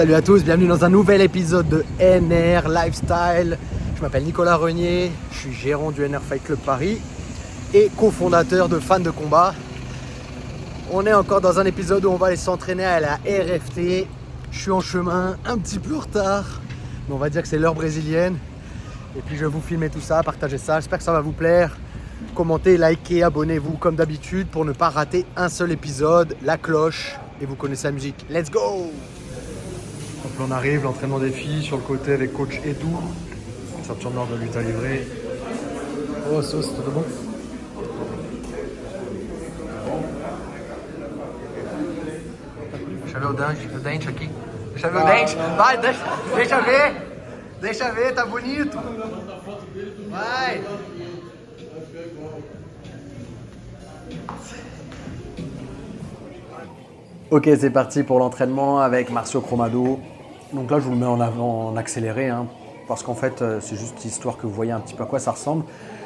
Salut à tous, bienvenue dans un nouvel épisode de NR Lifestyle. Je m'appelle Nicolas Renier, je suis gérant du NR Fight Club Paris et cofondateur de Fans de Combat. On est encore dans un épisode où on va aller s'entraîner à la RFT. Je suis en chemin, un petit peu en retard, mais on va dire que c'est l'heure brésilienne. Et puis je vais vous filmer tout ça, partager ça, j'espère que ça va vous plaire. Commentez, likez, abonnez-vous comme d'habitude pour ne pas rater un seul épisode, la cloche, et vous connaissez la musique. Let's go! Donc là on arrive, l'entraînement des filles sur le côté avec coach Edou, ceinture noire de lutte à livrer. Oh, ça, c'est tout bon. Deixa eu ver o dente aqui. Deixa eu ver o dente. Vai, deixa ver, tá bonito. Vai. Ok, c'est parti pour l'entraînement avec Marcio Cromado. Donc là, je vous le mets en avant en accéléré, parce qu'en fait, c'est juste histoire que vous voyez un petit peu à quoi ça ressemble.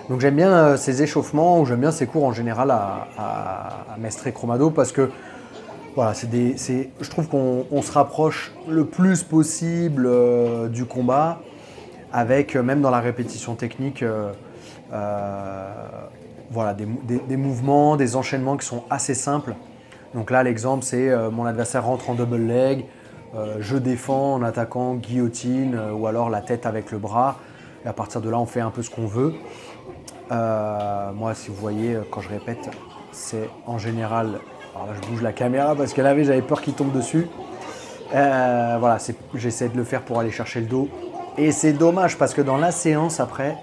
Donc j'aime bien ces échauffements, ou j'aime bien ces cours en général à Mestre Cromado, parce que voilà, je trouve qu'on se rapproche le plus possible du combat, avec même dans la répétition technique, voilà, des mouvements, des enchaînements qui sont assez simples. Donc là, l'exemple, c'est mon adversaire rentre en double leg, je défends en attaquant guillotine ou alors la tête avec le bras. Et à partir de là, on fait un peu ce qu'on veut. Moi, si vous voyez, quand je répète, c'est en général... Alors là, je bouge la caméra parce que là, j'avais peur qu'il tombe dessus. Voilà, j'essaie de le faire pour aller chercher le dos. Et c'est dommage parce que dans la séance après,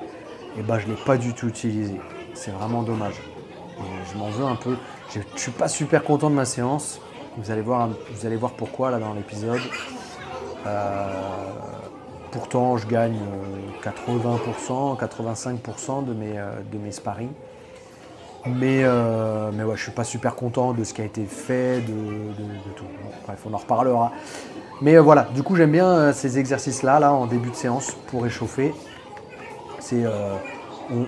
je ne l'ai pas du tout utilisé. C'est vraiment dommage. Et je m'en veux un peu. Je ne suis pas super content de ma séance. Vous allez voir pourquoi là dans l'épisode. Pourtant, je gagne 80%, 85% de mes sparring. Mais ouais, je ne suis pas super content de ce qui a été fait, de tout. Bon, bref, on en reparlera. Mais voilà, du coup, j'aime bien ces exercices-là, en début de séance, pour échauffer. C'est,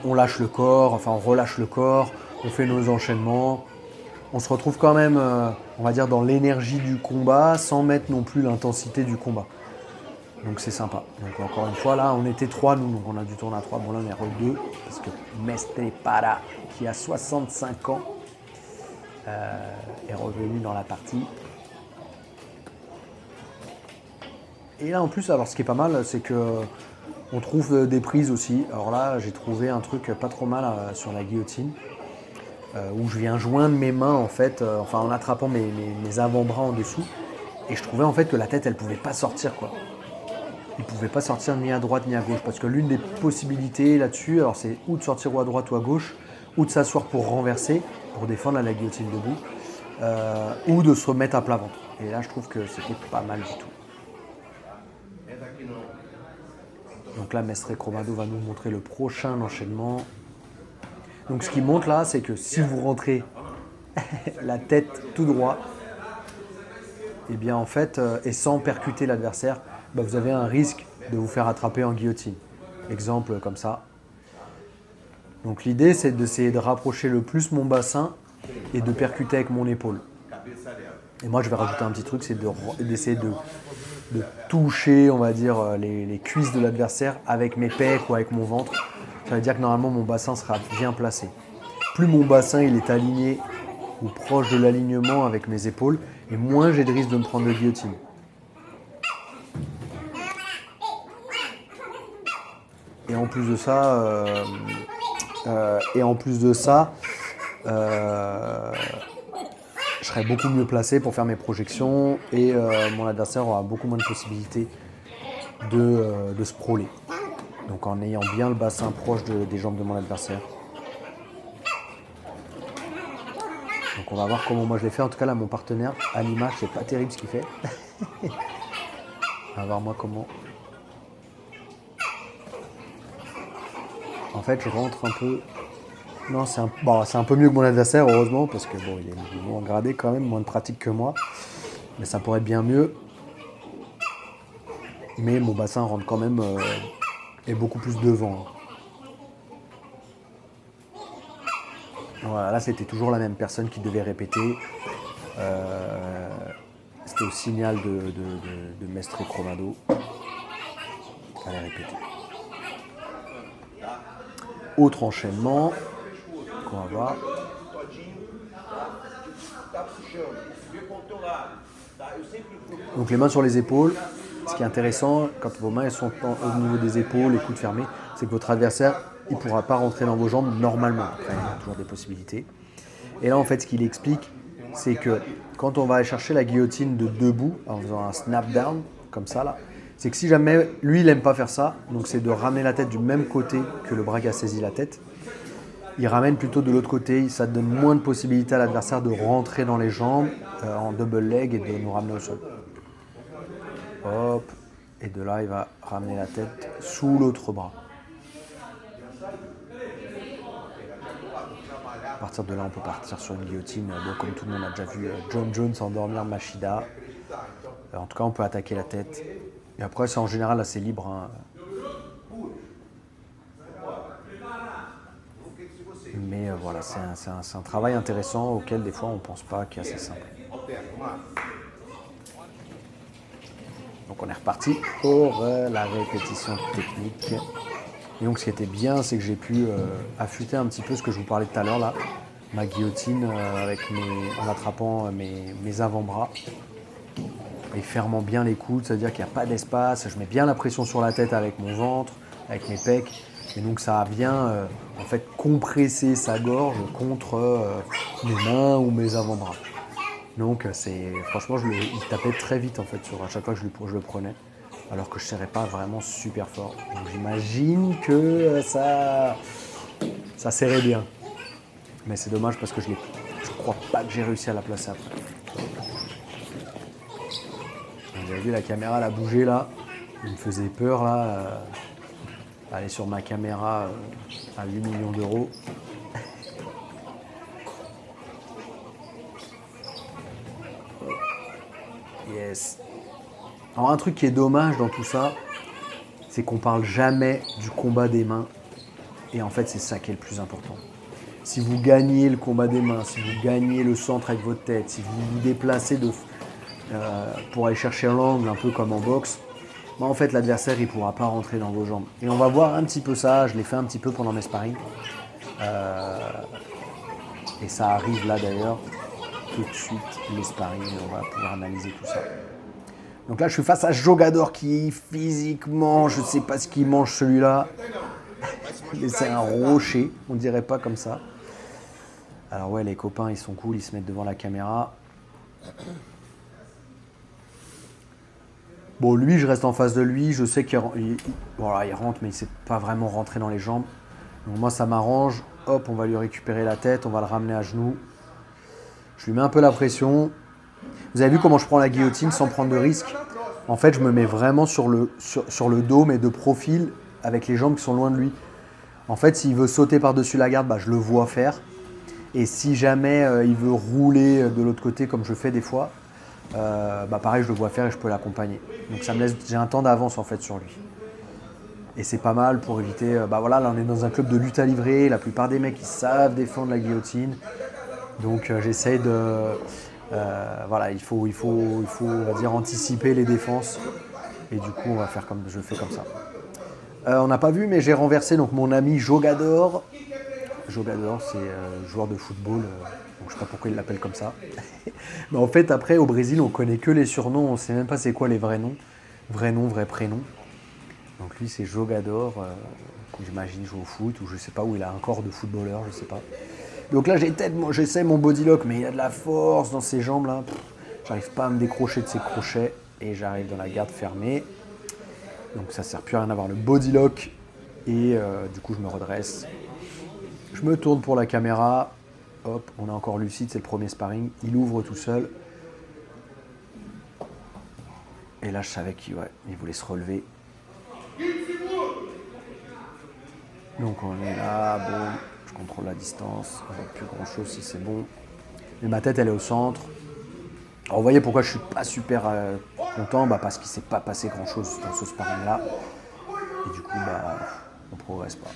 on lâche le corps, enfin on relâche le corps, on fait nos enchaînements. On se retrouve quand même, on va dire, dans l'énergie du combat, sans mettre non plus l'intensité du combat. Donc c'est sympa. Donc encore une fois, là, on était 3, nous, donc on a dû tourner à 3. Bon, là, on est à 2, parce que Mestre Para, qui a 65 ans, est revenu dans la partie. Et là, en plus, alors ce qui est pas mal, c'est que on trouve des prises aussi. Alors là, j'ai trouvé un truc pas trop mal sur la guillotine, où je viens joindre mes mains, en fait, en attrapant mes avant-bras en dessous. Et je trouvais en fait que la tête, elle pouvait pas sortir, quoi. Il ne pouvait pas sortir ni à droite ni à gauche, parce que l'une des possibilités là-dessus, alors c'est ou de sortir ou à droite ou à gauche, ou de s'asseoir pour renverser, pour défendre la guillotine debout, ou de se remettre à plat ventre. Et là, je trouve que c'était pas mal du tout. Donc là, Mestre Cromado va nous montrer le prochain enchaînement. Donc ce qui montre là, c'est que si vous rentrez la tête tout droit, et bien en fait, et sans percuter l'adversaire, vous avez un risque de vous faire attraper en guillotine. Exemple comme ça. Donc l'idée, c'est d'essayer de rapprocher le plus mon bassin et de percuter avec mon épaule. Et moi, je vais rajouter un petit truc, c'est d'essayer de toucher, on va dire, les cuisses de l'adversaire avec mes pecs ou avec mon ventre. Ça veut dire que normalement, mon bassin sera bien placé. Plus mon bassin il est aligné ou proche de l'alignement avec mes épaules, et moins j'ai de risque de me prendre de guillotine. Et en plus de ça, je serai beaucoup mieux placé pour faire mes projections et mon adversaire aura beaucoup moins de possibilités de sprawler. Donc en ayant bien le bassin proche des jambes de mon adversaire. Donc on va voir comment moi je l'ai fait. En tout cas là, mon partenaire, à l'image, c'est pas terrible ce qu'il fait. On va voir moi comment. En fait, je rentre un peu... Non, c'est un peu mieux que mon adversaire, heureusement, parce que bon, il est moins gradé quand même, moins de pratique que moi. Mais ça pourrait être bien mieux. Mais mon bassin rentre quand même est beaucoup plus devant. Voilà, là, c'était toujours la même personne qui devait répéter. C'était au signal de Mestre Cromado. Allez, répéter. Autre enchaînement qu'on va voir. Donc les mains sur les épaules. Ce qui est intéressant, quand vos mains sont au niveau des épaules, les coudes fermés, c'est que votre adversaire, il ne pourra pas rentrer dans vos jambes normalement. Après, il y a toujours des possibilités. Et là, en fait, ce qu'il explique, c'est que quand on va aller chercher la guillotine de debout, en faisant un snap down, comme ça, là, c'est que si jamais, lui, il n'aime pas faire ça, donc c'est de ramener la tête du même côté que le bras qui a saisi la tête. Il ramène plutôt de l'autre côté, ça donne moins de possibilités à l'adversaire de rentrer dans les jambes en double leg et de nous ramener au sol. Hop, et de là, il va ramener la tête sous l'autre bras. À partir de là, on peut partir sur une guillotine. Donc, comme tout le monde a déjà vu John Jones endormir Machida. En tout cas, on peut attaquer la tête. Et après, c'est en général assez libre. Hein. Mais voilà, c'est un travail intéressant auquel des fois on ne pense pas, qui est assez simple. Donc on est reparti pour la répétition technique. Et donc ce qui était bien, c'est que j'ai pu affûter un petit peu ce que je vous parlais tout à l'heure là, ma guillotine en attrapant mes avant-bras et fermant bien les coudes, c'est-à-dire qu'il n'y a pas d'espace, je mets bien la pression sur la tête avec mon ventre, avec mes pecs. Et donc ça a bien en fait compressé sa gorge contre mes mains ou mes avant-bras. Donc franchement, il tapait très vite en fait à chaque fois que je le prenais, alors que je ne serrais pas vraiment super fort. Donc j'imagine que ça serrait bien. Mais c'est dommage parce que je crois pas que j'ai réussi à la placer après. Vous avez vu, la caméra elle a bougé là, il me faisait peur là. Aller sur ma caméra à 8 millions d'euros. Yes. Alors un truc qui est dommage dans tout ça, c'est qu'on parle jamais du combat des mains. Et en fait, c'est ça qui est le plus important. Si vous gagnez le combat des mains, si vous gagnez le centre avec votre tête, si vous vous déplacez pour aller chercher l'angle, un peu comme en boxe, en fait, l'adversaire, il ne pourra pas rentrer dans vos jambes. Et on va voir un petit peu ça, je l'ai fait un petit peu pendant mes sparring. Et ça arrive là d'ailleurs, tout de suite, les sparring, on va pouvoir analyser tout ça. Donc là, je suis face à Jogador qui, physiquement, je ne sais pas ce qu'il mange celui-là. Mais c'est un rocher, on ne dirait pas comme ça. Alors ouais, les copains, ils sont cool, ils se mettent devant la caméra. Bon, lui, je reste en face de lui. Je sais qu'il rentre, mais il ne sait pas vraiment rentrer dans les jambes. Donc moi, ça m'arrange. Hop, on va lui récupérer la tête. On va le ramener à genoux. Je lui mets un peu la pression. Vous avez vu comment je prends la guillotine sans prendre de risque? En fait, je me mets vraiment sur le dos, mais de profil, avec les jambes qui sont loin de lui. En fait, s'il veut sauter par-dessus la garde, je le vois faire. Et si jamais il veut rouler de l'autre côté, comme je fais des fois, pareil, je le vois faire et je peux l'accompagner. Donc ça me laisse, j'ai un temps d'avance en fait sur lui. Et c'est pas mal pour éviter. Là on est dans un club de lutte à livrer. La plupart des mecs ils savent défendre la guillotine. Donc j'essaye de. Il faut on va dire anticiper les défenses. Et du coup je fais comme ça. On n'a pas vu, mais j'ai renversé donc mon ami Jogador. Jogador, c'est joueur de football. Donc, je ne sais pas pourquoi il l'appelle comme ça. Mais en fait, après, au Brésil, on ne connaît que les surnoms. On ne sait même pas c'est quoi les vrais noms. Vrai nom, vrai prénom. Donc lui, c'est Jogador. J'imagine joue au foot ou je ne sais pas, où il a un corps de footballeur, je ne sais pas. Donc là, j'essaie mon bodylock, mais il y a de la force dans ses jambes. Là. J'arrive pas à me décrocher de ses crochets. Et j'arrive dans la garde fermée. Donc ça ne sert plus à rien d'avoir le bodylock. Et du coup, je me redresse. Je me tourne pour la caméra. Hop, on est encore lucide, c'est le premier sparring. Il ouvre tout seul. Et là, je savais qu'il voulait se relever. Donc on est là, bon, je contrôle la distance. On voit plus grand chose si c'est bon. Mais ma tête, elle est au centre. Alors vous voyez pourquoi je suis pas super content, parce qu'il ne s'est pas passé grand chose dans ce sparring là. Et du coup, on progresse pas.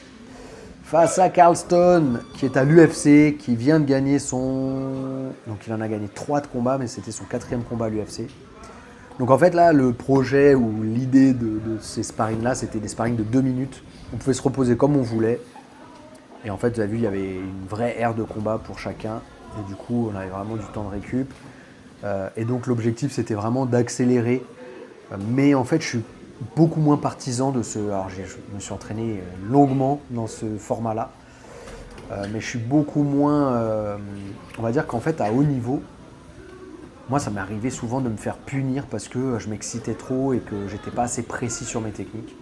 Face à Carlston, qui est à l'UFC, qui vient de gagner donc il en a gagné 3 de combats, mais c'était son 4e combat à l'UFC. Donc en fait là, le projet ou l'idée de ces sparring-là, c'était des sparring de 2 minutes. On pouvait se reposer comme on voulait. Et en fait, vous avez vu, il y avait une vraie aire de combat pour chacun. Et du coup, on avait vraiment du temps de récup. Et donc l'objectif, c'était vraiment d'accélérer. Mais en fait, je suis beaucoup moins partisan de ce... Alors, je me suis entraîné longuement dans ce format-là. Mais je suis beaucoup moins... on va dire qu'en fait, à haut niveau, moi, ça m'est arrivé souvent de me faire punir parce que je m'excitais trop et que j'étais pas assez précis sur mes techniques.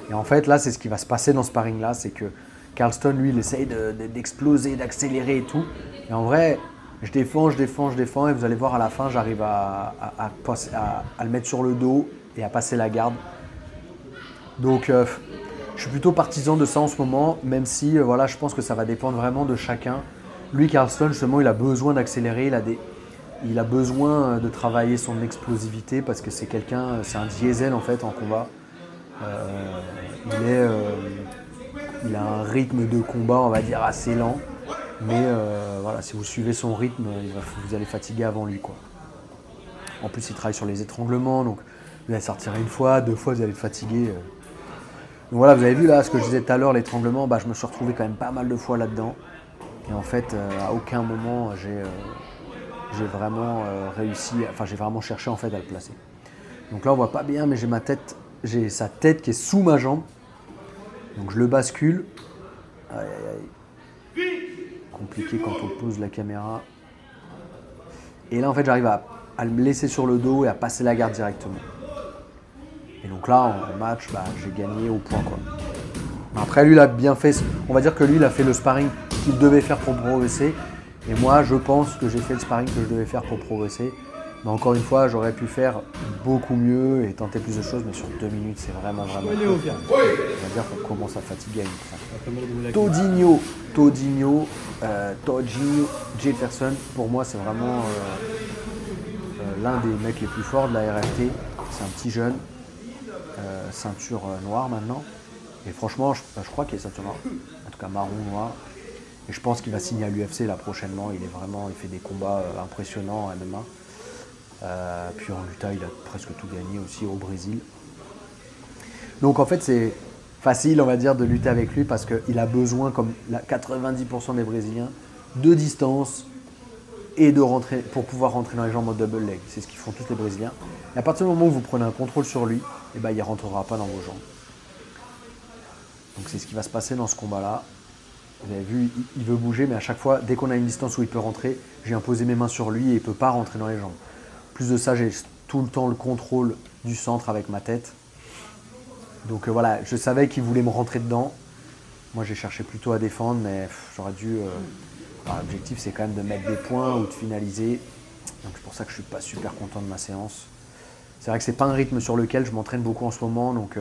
Et en fait, là, c'est ce qui va se passer dans ce sparring-là, c'est que Carlston, lui, il essaye d'exploser, d'accélérer et tout. Et en vrai, je défends, et vous allez voir à la fin, j'arrive à le mettre sur le dos et à passer la garde. Donc, je suis plutôt partisan de ça en ce moment, même si voilà, je pense que ça va dépendre vraiment de chacun. Lui, Carlston, justement, il a besoin d'accélérer, il a besoin de travailler son explosivité parce que c'est c'est un diesel en fait en combat. Il a un rythme de combat, on va dire, assez lent. Mais voilà, si vous suivez son rythme, vous allez fatiguer avant lui, quoi. En plus, il travaille sur les étranglements, donc vous allez sortir une fois, 2 fois, vous allez être fatigué. Donc voilà, vous avez vu là ce que je disais tout à l'heure, l'étranglement, je me suis retrouvé quand même pas mal de fois là-dedans. Et en fait, à aucun moment, j'ai vraiment réussi, enfin j'ai vraiment cherché en fait à le placer. Donc là, on voit pas bien, mais j'ai sa tête qui est sous ma jambe. Donc je le bascule. Aïe, aïe, aïe. Compliqué quand on pose la caméra. Et là, en fait, j'arrive à me laisser sur le dos et à passer la garde directement. Et donc là, en match, j'ai gagné au point, quoi. Après, lui, il a bien fait. On va dire que lui, il a fait le sparring qu'il devait faire pour progresser. Et moi, je pense que j'ai fait le sparring que je devais faire pour progresser. Mais encore une fois, j'aurais pu faire beaucoup mieux et tenter plus de choses. Mais sur 2 minutes, c'est vraiment. On va dire qu'on commence à fatiguer à une fin. Todinho Jefferson, pour moi, c'est vraiment l'un des mecs les plus forts de la RFT. C'est un petit jeune, ceinture noire maintenant. Et franchement, je crois qu'il est ceinture noire, en tout cas marron noir. Et je pense qu'il va signer à l'UFC là prochainement. Il fait des combats impressionnants en MMA. Puis en Utah, il a presque tout gagné aussi au Brésil. Donc en fait, c'est facile, on va dire, de lutter avec lui parce qu'il a besoin, comme 90% des Brésiliens, de distance et de rentrer pour pouvoir rentrer dans les jambes en double leg. C'est ce qu'ils font tous les Brésiliens. Et à partir du moment où vous prenez un contrôle sur lui, il ne rentrera pas dans vos jambes. Donc c'est ce qui va se passer dans ce combat-là. Vous avez vu, il veut bouger, mais à chaque fois, dès qu'on a une distance où il peut rentrer, j'ai imposé mes mains sur lui et il ne peut pas rentrer dans les jambes. Plus de ça, j'ai tout le temps le contrôle du centre avec ma tête. Donc voilà, je savais qu'il voulait me rentrer dedans. Moi, j'ai cherché plutôt à défendre, mais j'aurais dû... l'objectif, c'est quand même de mettre des points ou de finaliser. Donc c'est pour ça que je ne suis pas super content de ma séance. C'est vrai que ce n'est pas un rythme sur lequel je m'entraîne beaucoup en ce moment, donc...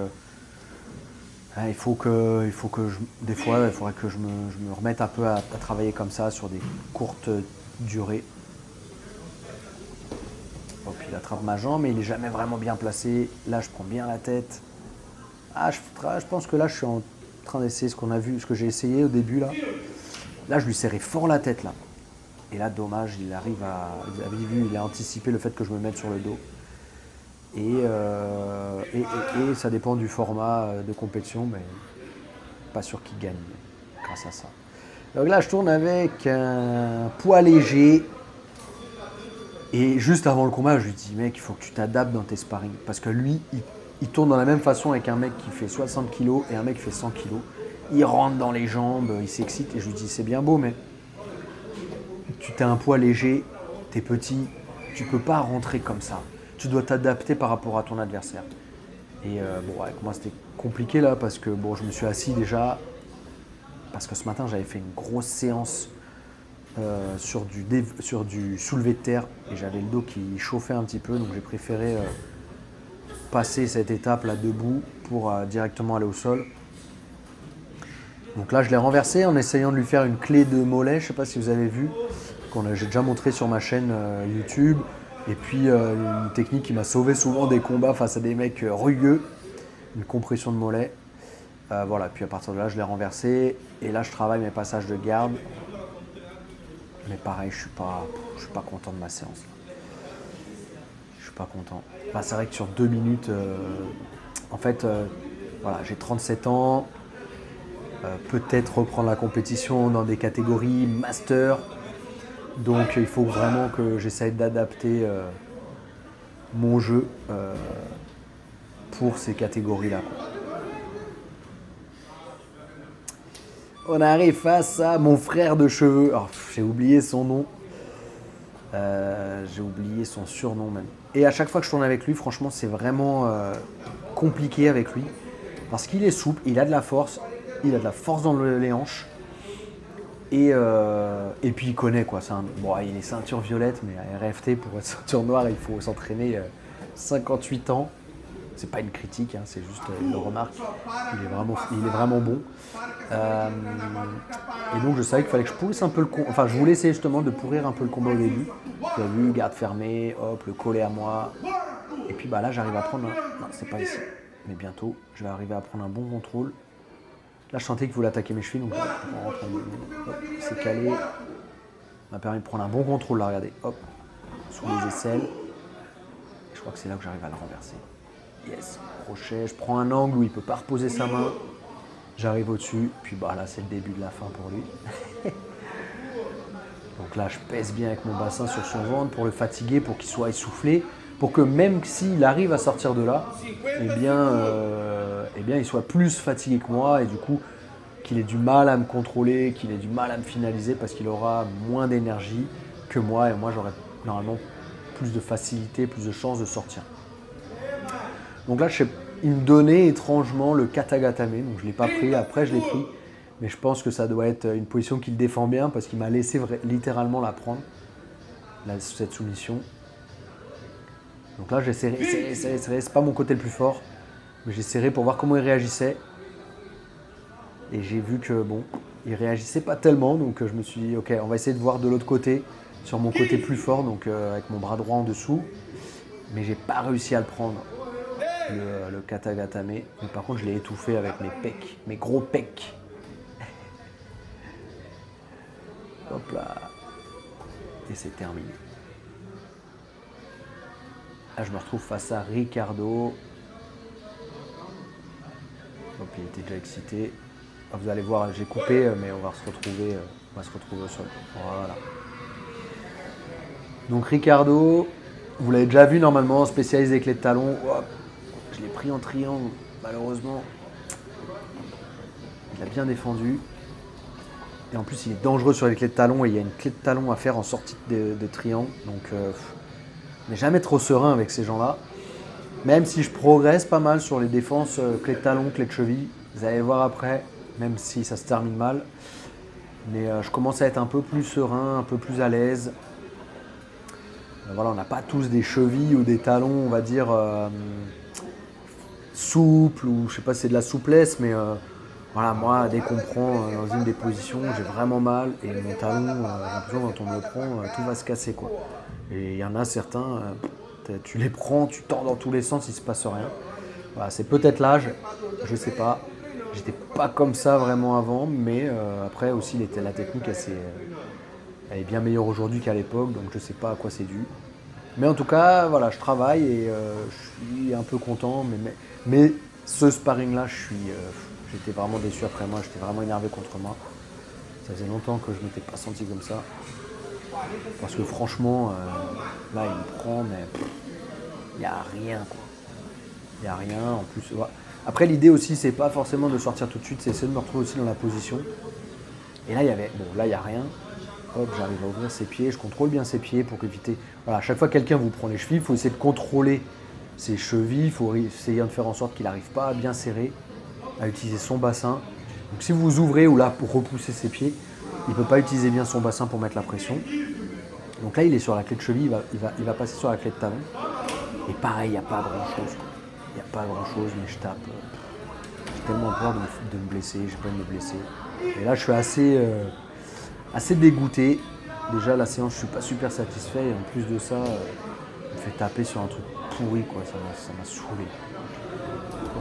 des fois, il faudrait que je me remette un peu à travailler comme ça sur des courtes durées. Oh, puis il attrape ma jambe, mais il n'est jamais vraiment bien placé. Là, je prends bien la tête. Je pense que là, je suis en train d'essayer ce que j'ai essayé au début là. Là, je lui serrais fort la tête là. Et là, dommage, il a anticipé le fait que je me mette sur le dos. Et ça dépend du format de compétition, mais pas sûr qu'il gagne grâce à ça. Donc là, je tourne avec un poids léger. Et juste avant le combat, je lui dis, mec, il faut que tu t'adaptes dans tes sparring. Parce que lui, il tourne de la même façon avec un mec qui fait 60 kg et un mec qui fait 100 kg. Il rentre dans les jambes, il s'excite. Et je lui dis, c'est bien beau, mais tu as un poids léger, tu es petit, tu peux pas rentrer comme ça. Tu dois t'adapter par rapport à ton adversaire. Et avec moi, c'était compliqué là, parce que je me suis assis déjà. Parce que ce matin, j'avais fait une grosse séance sur du soulevé de terre et j'avais le dos qui chauffait un petit peu, donc j'ai préféré passer cette étape là debout pour directement aller au sol. Donc là, je l'ai renversé en essayant de lui faire une clé de mollet. Je ne sais pas si vous avez vu, j'ai déjà montré sur ma chaîne YouTube. Et puis une technique qui m'a sauvé souvent des combats face à des mecs rugueux, une compression de mollet. Voilà, puis à partir de là, je l'ai renversé et là, je travaille mes passages de garde. Mais pareil, je suis pas content de ma séance. Je suis pas content. c'est vrai que sur 2 minutes, en fait, voilà, j'ai 37 ans, peut-être reprendre la compétition dans des catégories master. Donc il faut vraiment que j'essaye d'adapter mon jeu pour ces catégories-là. On arrive face à mon frère de cheveux. Alors, j'ai oublié son nom. J'ai oublié son surnom même. Et à chaque fois que je tourne avec lui, franchement, c'est vraiment compliqué avec lui. Parce qu'il est souple, il a de la force dans les hanches. Et puis il connaît quoi. Bon, il est ceinture violette, mais à RFT, pour être ceinture noire, il faut s'entraîner 58 ans. C'est pas une critique, hein, c'est juste une remarque. Il est vraiment bon. Et donc je savais qu'il fallait que je pourrisse un peu le combat. Enfin, je voulais essayer justement de pourrir un peu le combat au début. Tu as vu, garde fermée, hop, le collet à moi. Et puis là, j'arrive à prendre. Non, c'est pas ici. Mais bientôt, je vais arriver à prendre un bon contrôle. Là, je sentais qu'il voulait attaquer mes chevilles, donc hop, c'est calé. Ça m'a permis de prendre un bon contrôle là, regardez, hop, sous les aisselles. Et je crois que c'est là que j'arrive à le renverser. Yes, crochet, je prends un angle où il ne peut pas reposer sa main. J'arrive au-dessus, puis là, c'est le début de la fin pour lui. Donc là, je pèse bien avec mon bassin sur son ventre pour le fatiguer, pour qu'il soit essoufflé, pour que même s'il arrive à sortir de là, eh bien, il soit plus fatigué que moi et du coup, qu'il ait du mal à me contrôler, qu'il ait du mal à me finaliser parce qu'il aura moins d'énergie que moi et moi, j'aurai normalement plus de facilité, plus de chances de sortir. Donc là, il me donnait étrangement le katagatame, donc je ne l'ai pas pris, après je l'ai pris. Mais je pense que ça doit être une position qu'il défend bien parce qu'il m'a laissé littéralement la prendre, cette soumission. Donc là, j'ai serré, c'est pas mon côté le plus fort, mais j'ai serré pour voir comment il réagissait. Et j'ai vu que il réagissait pas tellement, donc je me suis dit, ok, on va essayer de voir de l'autre côté, sur mon côté plus fort, donc avec mon bras droit en dessous. Mais j'ai pas réussi à le prendre, le katagatame. Mais par contre, je l'ai étouffé avec mes pecs, mes gros pecs. Hop là. Et c'est terminé. Là, je me retrouve face à Ricardo. Hop, il était déjà excité. Vous allez voir, j'ai coupé, mais on va se retrouver au sol. Voilà. Donc Ricardo, vous l'avez déjà vu normalement, spécialisé clé de talon. Hop, je l'ai pris en triangle, malheureusement. Il a bien défendu. Et en plus, il est dangereux sur les clés de talon et il y a une clé de talon à faire en sortie de triangle. Donc, mais jamais trop serein avec ces gens-là. Même si je progresse pas mal sur les défenses clé de talon, clé de cheville. Vous allez voir après, même si ça se termine mal. Mais je commence à être un peu plus serein, un peu plus à l'aise. Voilà, on n'a pas tous des chevilles ou des talons, on va dire, souples, ou je sais pas si c'est de la souplesse, mais voilà, moi, dès qu'on prend dans une des positions, j'ai vraiment mal, et mon talon, j'ai l'impression quand on me le prend, tout va se casser, quoi. Et il y en a certains, tu les prends, tu tords dans tous les sens, il ne se passe rien. Voilà, c'est peut-être l'âge, je sais pas. J'étais pas comme ça vraiment avant, mais après aussi la technique, elle est bien meilleure aujourd'hui qu'à l'époque, donc je sais pas à quoi c'est dû. Mais en tout cas, voilà, je travaille et je suis un peu content, mais ce sparring-là, j'étais vraiment déçu après moi, j'étais vraiment énervé contre moi. Ça faisait longtemps que je ne m'étais pas senti comme ça. Parce que franchement, là, il me prend, mais il n'y a rien, quoi. Il n'y a rien, en plus. Voilà. Après, l'idée aussi, c'est pas forcément de sortir tout de suite, c'est essayer de me retrouver aussi dans la position. Et là, là, il n'y a rien. Hop, j'arrive à ouvrir ses pieds, je contrôle bien ses pieds pour éviter. Voilà, à chaque fois que quelqu'un vous prend les chevilles, il faut essayer de contrôler ses chevilles, il faut essayer de faire en sorte qu'il n'arrive pas à bien serrer, à utiliser son bassin. Donc si vous ouvrez ou là pour repousser ses pieds, il ne peut pas utiliser bien son bassin pour mettre la pression. Donc là, il est sur la clé de cheville, il va passer sur la clé de talon. Et pareil, il n'y a pas grand-chose. Il n'y a pas grand-chose, mais je tape. J'ai tellement peur de me blesser, j'ai peur de me blesser. Et là, je suis assez dégoûté. Déjà, la séance, je suis pas super satisfait. Et en plus de ça, il me fait taper sur un truc pourri, quoi. Ça m'a saoulé.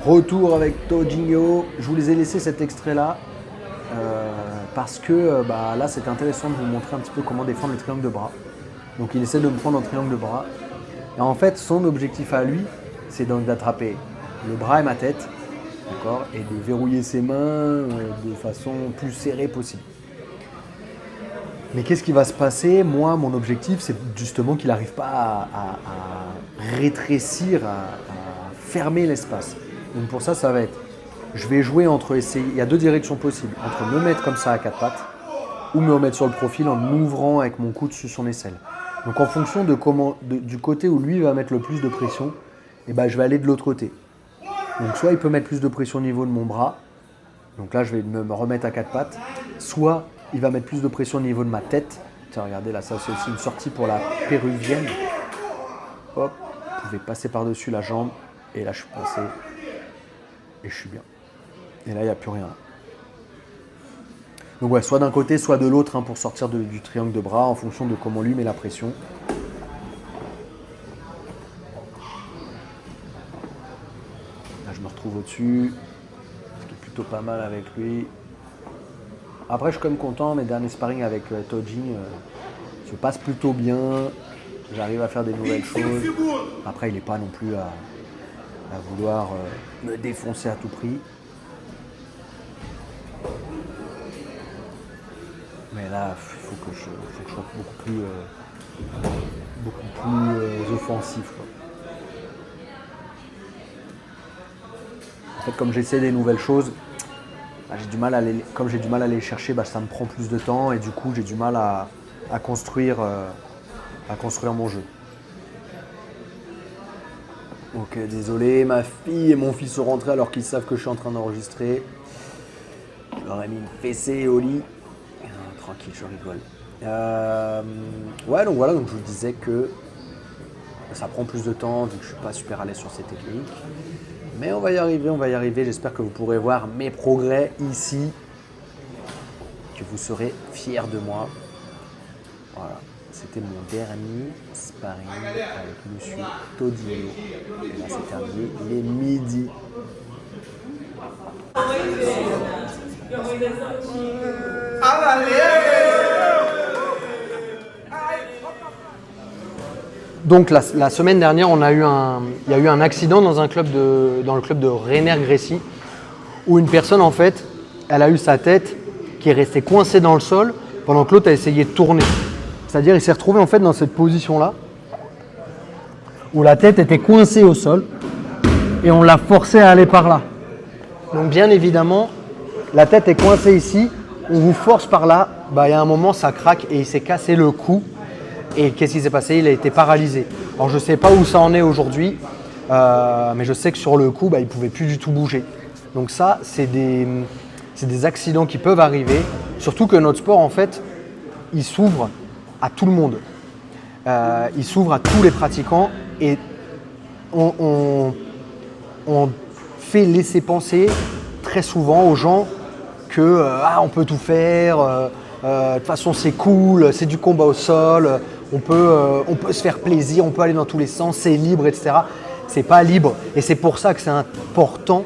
Retour avec Tojinho. Je vous les ai laissé cet extrait-là. Parce que là, c'est intéressant de vous montrer un petit peu comment défendre le triangle de bras. Donc, il essaie de me prendre en triangle de bras. Et en fait, son objectif à lui, c'est donc d'attraper le bras et ma tête, d'accord, et de verrouiller ses mains de façon plus serrée possible. Mais qu'est-ce qui va se passer? Moi, mon objectif, c'est justement qu'il n'arrive pas à rétrécir, à fermer l'espace. Donc pour ça, ça va être, je vais jouer entre essayer, il y a deux directions possibles, entre me mettre comme ça à quatre pattes ou me remettre sur le profil en m'ouvrant avec mon coude sur son aisselle. Donc en fonction du côté où lui va mettre le plus de pression, eh ben, je vais aller de l'autre côté. Donc soit il peut mettre plus de pression au niveau de mon bras, donc là je vais me remettre à quatre pattes, soit il va mettre plus de pression au niveau de ma tête. Tiens, regardez là, ça c'est aussi une sortie pour la péruvienne. Hop, vous pouvez passer par-dessus la jambe, et là je suis passé, et je suis bien. Et là il n'y a plus rien. Donc ouais, soit d'un côté, soit de l'autre pour sortir du triangle de bras en fonction de comment lui met la pression. Là je me retrouve au-dessus, ce qui est plutôt pas mal avec lui. Après je suis quand même content, mes derniers sparring avec Toji se passent plutôt bien. J'arrive à faire des nouvelles choses. Après il n'est pas non plus à vouloir me défoncer à tout prix. Mais là, il faut que je sois beaucoup plus offensif, quoi. En fait, comme j'essaie des nouvelles choses, j'ai du mal à les chercher, ça me prend plus de temps et du coup, j'ai du mal à construire mon jeu. Ok, désolé, ma fille et mon fils sont rentrés alors qu'ils savent que je suis en train d'enregistrer. Je leur ai mis une fessée au lit. Tranquille, je rigole. Ouais, donc voilà, donc je vous disais que ça prend plus de temps vu que je suis pas super à l'aise sur ces techniques. Mais on va y arriver. J'espère que vous pourrez voir mes progrès ici, que vous serez fiers de moi. Voilà, c'était mon dernier sparring avec Monsieur Todillo. Et là, c'est terminé, il est midi. Donc la semaine dernière, il y a eu un accident dans le club de Reiner-Gracie où une personne en fait, elle a eu sa tête qui est restée coincée dans le sol pendant que l'autre a essayé de tourner. C'est-à-dire il s'est retrouvé en fait dans cette position-là où la tête était coincée au sol et on l'a forcé à aller par là. Donc bien évidemment, la tête est coincée ici, on vous force par là, il y a un moment ça craque et il s'est cassé le cou. Et qu'est-ce qui s'est passé? Il a été paralysé. Alors je ne sais pas où ça en est aujourd'hui, mais je sais que sur le coup, il ne pouvait plus du tout bouger. Donc ça, c'est des accidents qui peuvent arriver, surtout que notre sport, en fait, il s'ouvre à tout le monde. Il s'ouvre à tous les pratiquants et on fait laisser penser très souvent aux gens que on peut tout faire, de toute façon c'est cool, c'est du combat au sol, on peut se faire plaisir, on peut aller dans tous les sens, c'est libre, etc. C'est pas libre et c'est pour ça que c'est important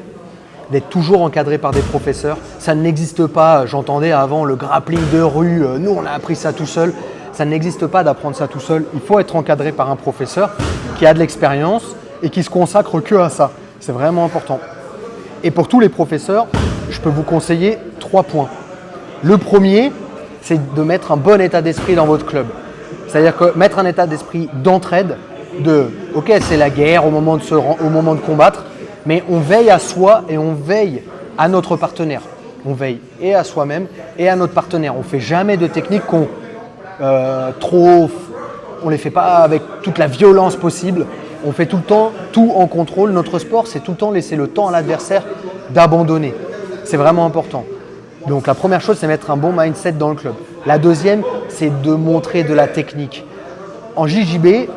d'être toujours encadré par des professeurs. Ça n'existe pas, j'entendais avant le grappling de rue, nous on a appris ça tout seul. Ça n'existe pas d'apprendre ça tout seul. Il faut être encadré par un professeur qui a de l'expérience et qui se consacre que à ça. C'est vraiment important. Et pour tous les professeurs, je peux vous conseiller 3 points. Le premier, c'est de mettre un bon état d'esprit dans votre club. C'est-à-dire que mettre un état d'esprit d'entraide, ok, c'est la guerre au moment de combattre, mais on veille à soi et on veille à notre partenaire. On veille et à soi-même et à notre partenaire. On ne fait jamais de techniques on ne les fait pas avec toute la violence possible. On fait tout le temps tout en contrôle. Notre sport, c'est tout le temps laisser le temps à l'adversaire d'abandonner. C'est vraiment important. Donc la première chose, c'est mettre un bon mindset dans le club. La deuxième, c'est de montrer de la technique. En JJB,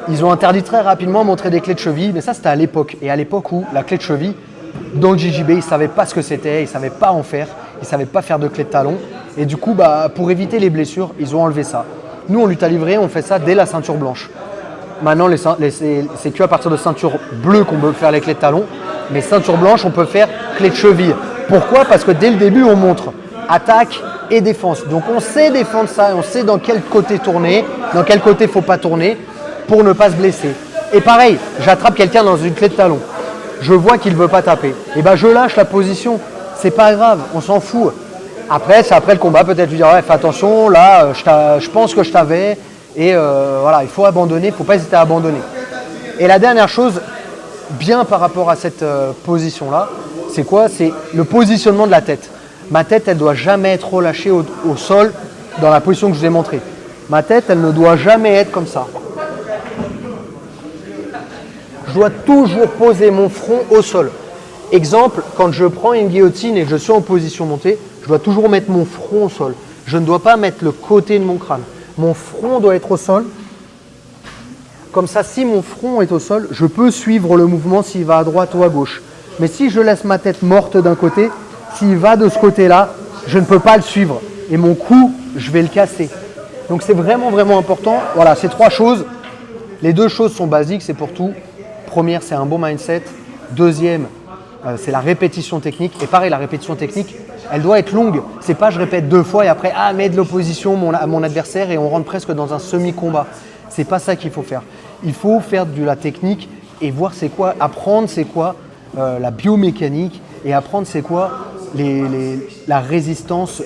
ils ont interdit très rapidement de montrer des clés de cheville, mais ça c'était à l'époque. Et à l'époque où la clé de cheville, dans le JJB, ils ne savaient pas ce que c'était, ils ne savaient pas en faire, ils ne savaient pas faire de clé de talon. Et du coup, pour éviter les blessures, ils ont enlevé ça. Nous, en lutte à livrer, on fait ça dès la ceinture blanche. Maintenant, c'est qu'à partir de ceinture bleue qu'on peut faire les clés de talon, mais ceinture blanche, on peut faire clé de cheville. Pourquoi? Parce que dès le début, on montre attaque et défense. Donc, on sait défendre ça, on sait dans quel côté tourner, dans quel côté il ne faut pas tourner pour ne pas se blesser. Et pareil, j'attrape quelqu'un dans une clé de talon. Je vois qu'il ne veut pas taper. Et ben je lâche la position. C'est pas grave, on s'en fout. Après, c'est après le combat, peut-être lui dire ouais, fais attention, là, je pense que je t'avais. Et voilà, il faut abandonner, il ne faut pas hésiter à abandonner. Et la dernière chose, bien par rapport à cette position-là, c'est quoi? C'est le positionnement de la tête. Ma tête, elle ne doit jamais être relâchée au sol dans la position que je vous ai montrée. Ma tête, elle ne doit jamais être comme ça. Je dois toujours poser mon front au sol. Exemple, quand je prends une guillotine et que je suis en position montée, je dois toujours mettre mon front au sol. Je ne dois pas mettre le côté de mon crâne. Mon front doit être au sol. Comme ça, si mon front est au sol, je peux suivre le mouvement s'il va à droite ou à gauche. Mais si je laisse ma tête morte d'un côté, s'il va de ce côté-là, je ne peux pas le suivre. Et mon cou, je vais le casser. Donc c'est vraiment, vraiment important. Voilà, ces 3 choses. Les 2 choses sont basiques, c'est pour tout. Première, c'est un bon mindset. Deuxième, c'est la répétition technique. Et pareil, la répétition technique, elle doit être longue. C'est pas je répète 2 fois et après, mets de l'opposition à mon adversaire et on rentre presque dans un semi-combat. C'est pas ça qu'il faut faire. Il faut faire de la technique et voir c'est quoi, apprendre c'est quoi la biomécanique et apprendre c'est quoi la résistance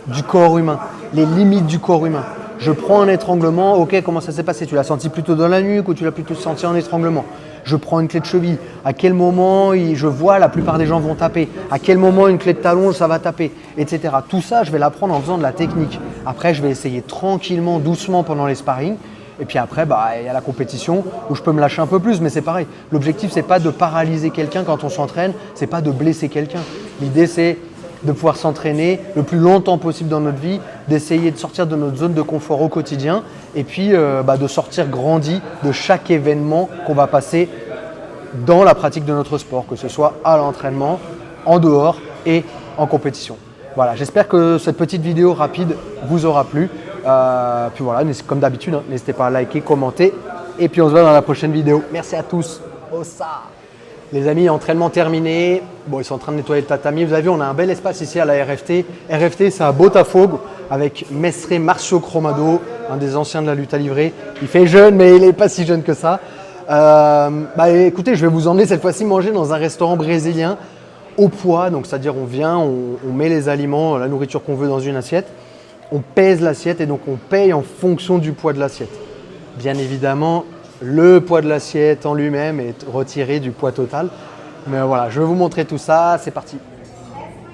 du corps humain, les limites du corps humain. Je prends un étranglement, ok, comment ça s'est passé? Tu l'as senti plutôt dans la nuque ou tu l'as plutôt senti en étranglement? Je prends une clé de cheville, à quel moment je vois la plupart des gens vont taper, à quel moment une clé de talon ça va taper, etc. Tout ça, je vais l'apprendre en faisant de la technique. Après, je vais essayer tranquillement, doucement pendant les sparring. Et puis après, il y a la compétition où je peux me lâcher un peu plus, mais c'est pareil. L'objectif, c'est pas de paralyser quelqu'un quand on s'entraîne, c'est pas de blesser quelqu'un. L'idée, c'est de pouvoir s'entraîner le plus longtemps possible dans notre vie, d'essayer de sortir de notre zone de confort au quotidien et puis de sortir grandi de chaque événement qu'on va passer dans la pratique de notre sport, que ce soit à l'entraînement, en dehors et en compétition. Voilà, j'espère que cette petite vidéo rapide vous aura plu. Puis voilà, comme d'habitude, n'hésitez pas à liker, commenter et puis on se voit dans la prochaine vidéo. Merci à tous. Ossa. Les amis, entraînement terminé. Bon, ils sont en train de nettoyer le tatami. Vous avez vu, on a un bel espace ici à la RFT. RFT, c'est à Botafogo avec Mestre Marcio Cromado, un des anciens de la lutte à livrer. Il fait jeune, mais il n'est pas si jeune que ça. Écoutez, je vais vous emmener cette fois-ci manger dans un restaurant brésilien au poids. Donc, c'est-à-dire, on vient, on met les aliments, la nourriture qu'on veut dans une assiette. On pèse l'assiette et donc on paye en fonction du poids de l'assiette. Bien évidemment, le poids de l'assiette en lui-même est retiré du poids total. Mais voilà, je vais vous montrer tout ça. C'est parti.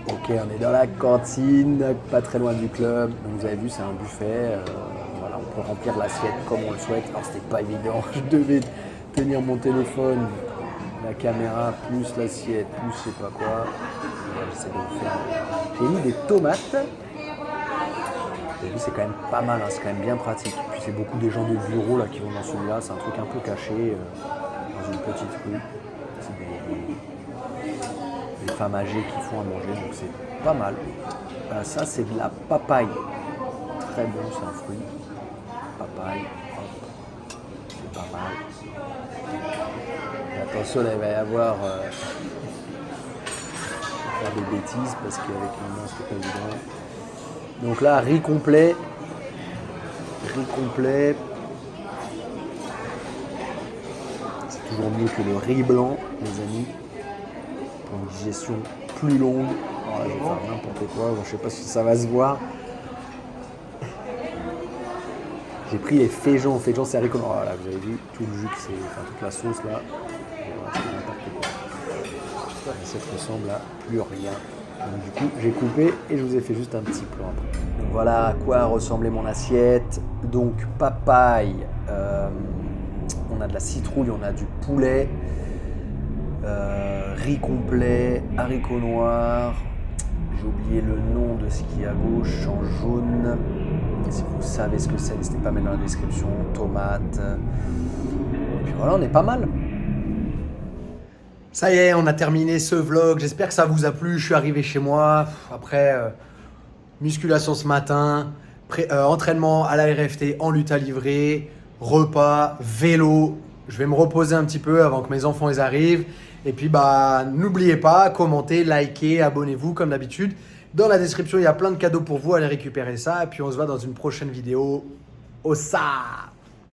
Ok, on est dans la cantine, pas très loin du club. Donc vous avez vu, c'est un buffet. Voilà, on peut remplir l'assiette comme on le souhaite. Alors c'était pas évident. Je devais tenir mon téléphone, la caméra, plus l'assiette, plus je sais pas quoi. J'essaie de vous faire. J'ai mis des tomates. C'est quand même pas mal, c'est quand même bien pratique. Puis c'est beaucoup des gens de bureau là, qui vont dans celui-là, c'est un truc un peu caché dans une petite rue. C'est des femmes âgées qui font à manger, donc c'est pas mal. Ça c'est de la papaye, très bon, c'est un fruit. Papaye, hop, c'est pas mal. Et attention, là, il va y avoir faire des bêtises parce qu'avec les mains c'est pas évident. Donc là, riz complet. C'est toujours mieux que le riz blanc, les amis, pour une digestion plus longue. Alors là, je vais faire n'importe quoi, je ne sais pas si ça va se voir. J'ai pris les féjons. Féjons, c'est haricots noirs. Voilà, vous avez vu tout le jus, toute la sauce là. Voilà, c'est n'importe quoi. L'assiette ressemble à plus rien. Donc, du coup, j'ai coupé et je vous ai fait juste un petit plan après. Donc voilà à quoi ressemblait mon assiette. Donc papaye, on a de la citrouille, on a du poulet, riz complet, haricots noirs. J'ai oublié le nom de ce qui est à gauche en jaune. Et si vous savez ce que c'est, n'hésitez pas à mettre dans la description. Tomates. Et puis voilà, on est pas mal. Ça y est, on a terminé ce vlog. J'espère que ça vous a plu. Je suis arrivé chez moi après musculation ce matin, entraînement à la RFT en lutte à livrer, repas, vélo. Je vais me reposer un petit peu avant que mes enfants ils arrivent. Et puis n'oubliez pas, commentez, likez, abonnez-vous comme d'habitude. Dans la description, il y a plein de cadeaux pour vous. Allez récupérer ça. Et puis on se voit dans une prochaine vidéo. Ossa!